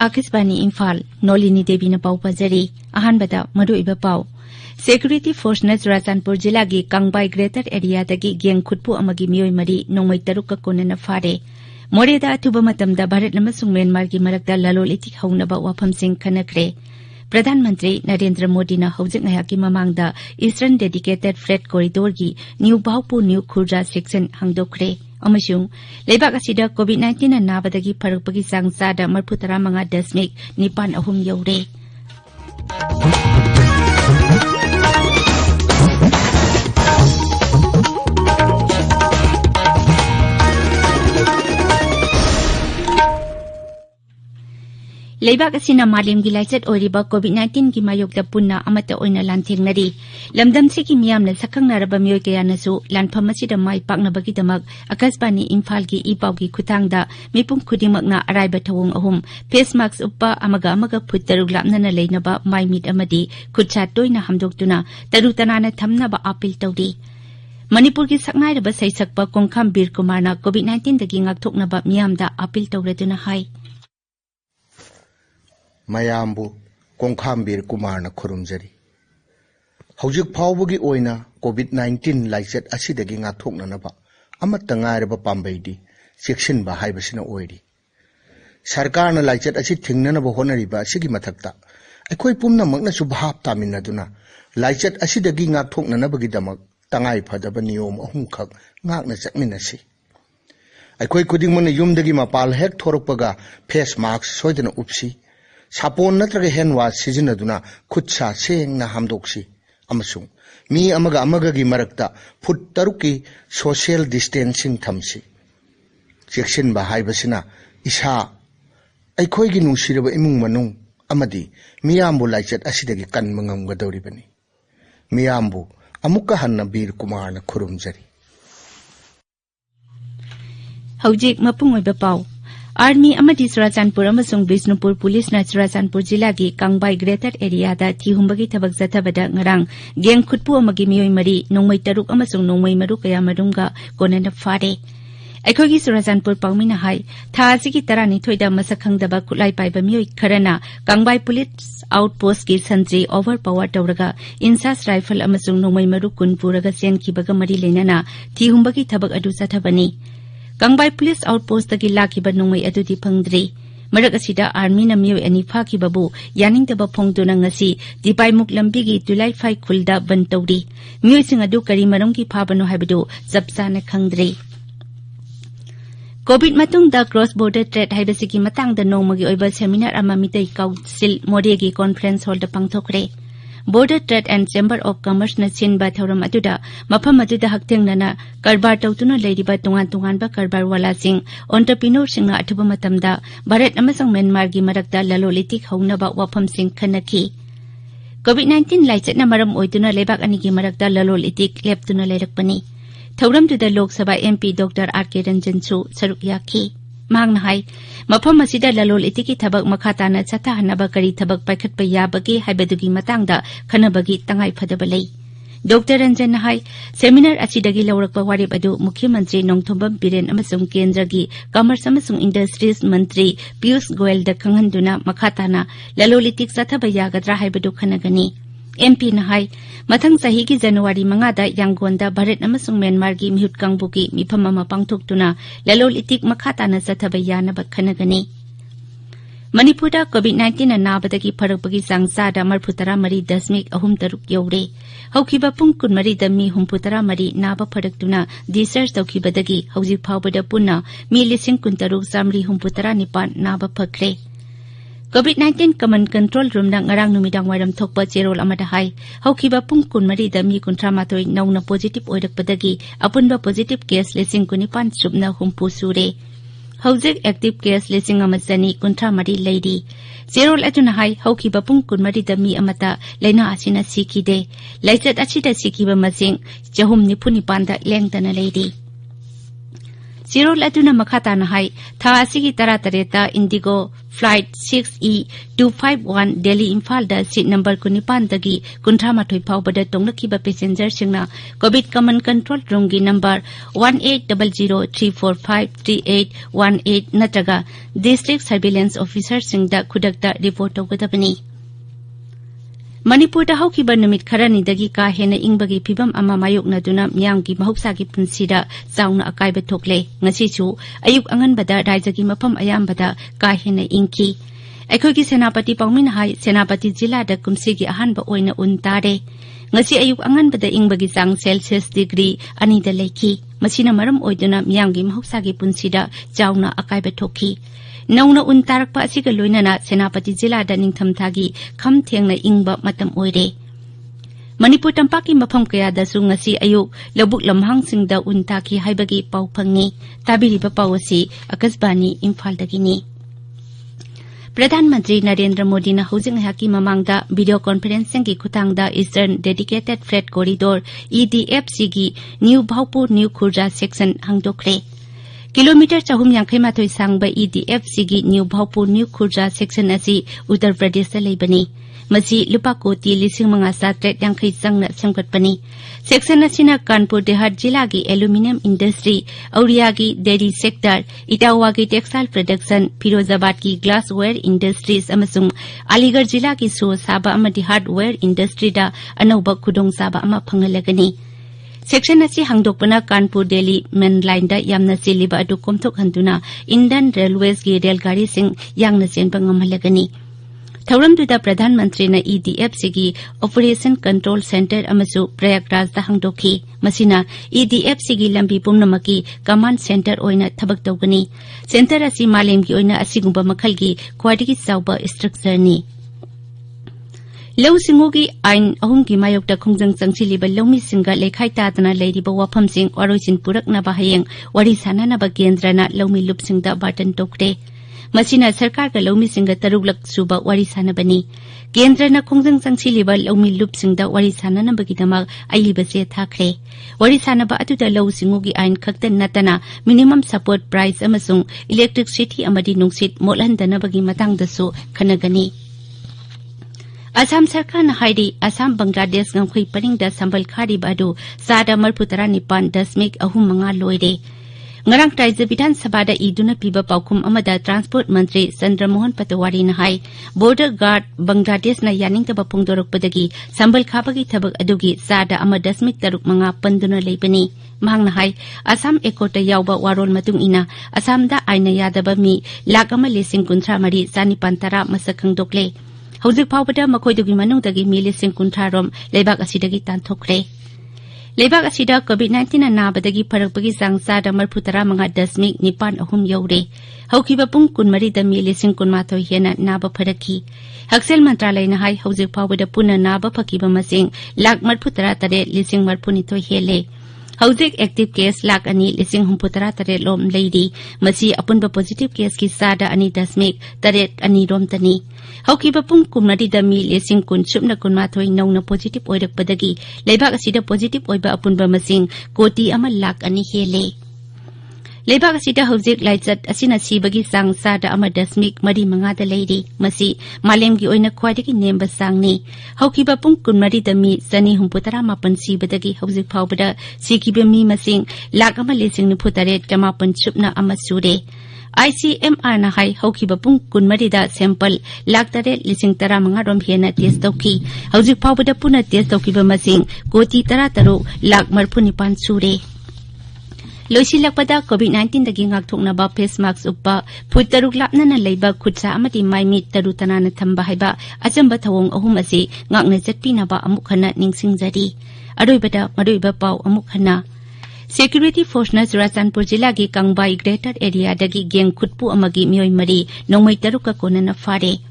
आकाशवाणी इम्फाल नोलिनी देवी न पाउ पजरी अहानबदा मरुइबा पाउ सेक्यूरिटी फोर्स न चुराचानपुर जिला की कांगबाई ग्रेटर एरिया दगी गेंग खुटपु अमगी मियोय मरी नोंमै तरुक कोनना फारे मोरेदा अथुबा मतमदा भारत अमसुंग म्यांमार की मरकदा ललोल इतिक हौनबा वाफमसिंग खनखरे प्रधानमंत्री नरेंद्र मोदी न हौजिक नयाकी ममांगदा ईस्टर्न डेडिकेटेड फ्रेट कॉरिडोर की न्यू बाउपु न्यू खुर्जा सेक्शन हांगदोखरे अमसुंग लेबाक असिदा कोविड-19 न नाबदगी फरकपगी चांग चादा 35.9 यौरे लेबाक असिना मालेमगी लाइचत ओरिबा कोविड-19 की मायोक्ता पुन्ना अमत ओइना लांथेंगनरी लमदमसे की मियामने सखंगनारबा मियोय कयानसु लानफम असिदा माई पाकनबगीदमक आकाशवाणी इम्फाल की इपाउगी खुथांगदा मिपुम खुदिमकना अराइबा थवोंग अहुम फेस मास्क उप्पा अमगा अमगा फुट तरुक लापनना लेनबा माई मीट अमदी खुदसा तोइना हमदोक्तुना तरुतनाना थमनबा अपील तौरी मणिपुर की सकनाइरबा सैसकपा कोंखाम बीर कुमारना कोविड-19 दगी ngakthoknaba मियामदा अपील तौरदुना हाई मयामबु कोंखामबीर कुमारना खुरुमजरी हौजिक फावबगी ओइना कोविड-19 लाइचत असिदगी ngakthoknanaba अमत्ता ngairaba पाम्बैदी चेक्सिनबा हाइबसिना ओइरी सरकारना लाइचत असि थिंगननबा होनरिबा सिगी मथक्ता अखोय पुमनमकना सुभाव तामिनदुना लाइचत असिदगी ngakthoknanabagi damak tangai phadaba niyom ahumkhak ngakna chakminasi अखोय खुदिंगमने युमदगी मपाल हेक थोरकपगा फेस मास्क सोइदना उपसी सापोन नत्रगे हैंड वाश सिजिनदुना खुदसा सेंगना हमदोक्सी अमसुंग मी अमगा अमगागी मरकता फुट तरुकी सोशल डिस्टेंसिंग थमसी चेक्सिनबा हाइबसिना इसा अखोयगी नुंसिरबा इमुंग मनुंग अमदी मियामबु लाइचत असिदगी कन्बा ngamgadoribani मियामबु अमुक्का हन्ना बीर कुमारना खुरुमजरी हौजिक मपुंग ओइबा पाउ आर्मी अमदी चुराचानपुर अमसुंग बिष्णुपुर पुलिस न चुराचानपुर जिला की कांगबाई ग्रेटर एरिया दा थिहुंबगी थबक जथबदा ngarang गेंग खुटपु अमगी मियोय मरी नोंमै तरुक अमसुंग नोंमै मरु कया मरुंगा कोनना फारे अखोगी चुराचानपुर पाउमिना हाई थासी की तरानी थोइदा मसखंगदबा खुलाई पाइबा मियोय खरना कांगबाई पुलिस आउटपोस्ट की संत्री ओवर पावर तौरगा इंसास राइफल अमसुंग नोंमै मरु कुनपुरगा सेनखिबगा मरी लेनना थिहुंबगी थबक अदु जथबनी कांगबाई पुलिस आउटपोस्ट की लाखिबा नोंमै अदुदि फंगद्री मरक असिदा आर्मी न मियोय अनि फाखिबाबु यानिंगदबा फोंगदुना ngasi दिपाइमुक लंबीगी तुलाइफाई खुलदा बन तौरी मियोय सिंग अदु करी मरमगी फाबनो हाइबदु जबसाने खंगद्री कोविड मतुंग द क्रॉस बॉर्डर ट्रेड हाइबसिगी मतंग द नोंमगी ओइबा सेमिनार अमा मितै काउंसिल मोरेगी कॉन्फ्रेंस हॉल द पांगथोखरे border trade and chamber of commerce न सिनबा थौरम अदुदा मफम अदुदा हक्थेंगनना कारबार तौतुना लेरिबा तोंगान कारबार वालासिंग एंटरप्रेन्योरसिंग अथुबा मतमदा भारत अमसंग म्यांमार की मरकदा ललोलितिक हौनबा वाफमसिंग खनखी कोविड-19 लाइचतना मरम ओइदुना लेबाक अनिगी मरकदा ललोलितिक लेपतुना लेरकपनी थौरमदुदा लोकसभा एमपी डॉक्टर आर.के. रंजनसु सरुक याखी मांगना हाई मफम असिदा ललोल इतिकी थबक मखाताना चथाहनबा करी थबक पाइखटपा याबगे हाइबदुगी मतंगदा खनबगी तंगाई फदबा लई डॉक्टर रंजन हाई सेमिनार असिदगी लौरकपा वारेप अदु मुख्यमंत्री नोंथोंबम बिरेन अमसुंग केंद्रगी कॉमर्स अमसुंग इंडस्ट्रीज मंत्री पीयूष गोयल द खंगहनदुना मखाताना ललोल इतिक चथाबा यागद्रा हाइबदु खनगनी एमपी नहाई मथंग सही की जनवरी 5 दा यांगोंदा भारत अमसुंग म्यांमार की मिहुत कांगबुकी मिफम अमा पांगथोक्तुना ललोल इतिक मखाताना चथाबा यानबा खनगनी मणिपुर कोविड-19 नाबदगी फरकपगी चांगचादा 43.3 यौरे हौखिबा पुंग 13 दा मी 33 नाबा फरकतुना डिस्चार्ज तौखिबदगी हौजिक फावबदा पुन्ना मी 13,939 नाबा फखरे कोविड-19 कमन control room ngarang numidang wairam thokpa cherol amada hai haukiba pung 13 da mi 38 nauna positive oirakpadagi apunba positive case lesing 19 subna humpu sure haujik active case lesing amachani 13 leidi cherol atuna hai haukiba pung 13 da mi amata leina asina sikide laichat achida sikiba masing jahum nipuni panda lengtana leidi Chirol aduna makhatana hai tha asigi tara-tareta Indigo Flight 6E251 Delhi Imphal da seat number 9 dagi kunthamathoi phawbada tonglakiba passenger singna COVID common control room gi number 180034531818 natraga district surveillance officer singda khudakta report tawgadabani. Manipur da haukiba numit kharani dagi ka hena ingbagi phibam ama mayoknaduna miyamgi mahupsagi punsida chauna akaiba thokle ngasi chu ayuk anganbada raijagi mafam ayambada ka hena ingki aikhogi senapati pawmin hai senapati jila da kumsigi ahanba oina untare ngasi ayuk anganbada ingbagi chang celsius degree ani da leki masina maram oiduna miyamgi mahupsagi punsida chauna akaiba thokhi Nauna untarakpa asiga loinana senapati jila da ningthamthagi kham thengna ingba matam oire. Manipur tampaki mafam kaya da su ngasi ayuk labuk lamhang singda untaki haibagi pau phangi tabiriba pawasi akasbani Imphal dagini. Pradhan Mantri Narendra Modi na hujing haki mamangda video conferencing ki khutangda Eastern Dedicated Freight Corridor EDFC gi New Bhaupur New Khurja section hangdokre. Kilometer 480 sangba EDFC gi New Bhaupur New Khurja section asi Uttar Pradesh da leibani masi lupa koti 5,780 sangna samgatpani section asina Kanpur Dehat jila gi aluminium industry Auria gi dairy sector Itawa gi textile production Firozabad gi glassware industries amasung Aligarh jila gi so saba amadi hardware industry da anauba khudong saba ama phangalagani Section asi hangdokpana Kanpur Delhi main line da yamna siliba adu komthok handuna Indian Railways gi railgari sing yangna senba ngamhalagani Thauramdu da Pradhan Mantri na EDFC gi Operation Control Center amasu Prayagraj da hangdokhi masina EDFC gi lambi pumnamaki command center oina thabak tawgani center asi malem gi oina asigumba makhal gi khwadigi chawba structure ni Lau singogi ain ahumgi mayokta khongjang changchiliba lomi singa lekhai tadana leiriba wafam sing waroisin purakna bahayeng wari sanana ba kendrana lomi lupsingda button tokre masina sarkar ga lomi singa taruglak suba wari sanabani kendrana khongjang changchiliba lomi lupsingda wari sanana bagidama ailiba se thakre wari sanaba atuda lau singogi ain khaktan natana minimum support price amasung electricity amadi nungsit molhandana bagi matangda su khanagani Assam Sarkar na haidi Assam Bangladesh ngamkhui paringda sambal khari badu sada marputara nipan dasmik ahum manga loire ngarang Raijya Vidhan Sabha da iduna piba paukum amada Transport Mantri Chandra Mohan Patwari na hai Border Guard Bangladesh na yaning taba pungdorok padagi sambal khabagi thabak adugi sada ama dasmik taruk manga panduna leibani mahang na hai Assam ekota yawba warol matung ina Assam da aina yadaba mi lakama lesing kuntra mari sani pantara masakhang dokle Hauzik phawbada makhoidugi manungdagi mi 1,000 rom leibak asidagi tanthokre leibak asida COVID-19 na nabadagi pharakpagi sangsada marphutara manga dasmik nipan ahum yaure haukiba pung kunmari da mi 1,000 hena naba pharakhi Haksel Mantralay na hai hauzik phawbada puna naba phakiba masing lak marphutara tare 1,000 hele Hauzik active case lak ani 1,000 lom leidi masi apunba positive case ki sada ani dasmik taret ani rom tani Haukiba pung kumnadi da mi 1,000 nauna positive oirak padagi leibak asida positive oiba apunba masing koti ama lak ani hele leibak asida hauzik laichat asina sibagi sang sada ama dasmik mari manga da leidi masi malemgi oina khwadagi nemba sangni haukiba pung kumnadi da mi 1,000 sibadagi hauzik phawbada sikiba mi masing lak ama 1,000 ama sure ICMR na hai haukiba pung kunmari da sample laktare 1,000 rom hena test tawki hauzik phawbada puna test tawkiba masing koti 13 lak marphuni pan sure Loisilakpada COVID-19 dagi ngakthoknaba face mask uppa phuttaruk lapnana leiba khutsa amati maimi tarutanana thamba haiba achamba thawong ahum ase ngakna chatpinaba amuk khana ningsingjari aroibada maroiba paw amuk khana Security Force na Surachanpur jila gi Kangbai Greater Area dagi geng khutpu amagi mioi mari nongmai taruka konana fare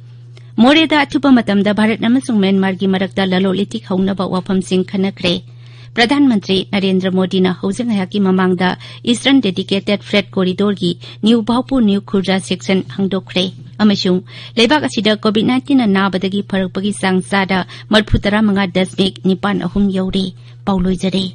Moreda athupa matamda Bharat amasung Myanmar gi marakta lalolitik haunaba wafam sing khanakre Pradhan Mantri Narendra Modi na hojang hayaki mamangda Eastern Dedicated Freight Corridor gi New Bhaupur New Khurja section hangdokre amasung leibak asida COVID-19 na nabadagi pharakpagi sangsada marphutara manga dasmik nipan ahum yauri pauloi jare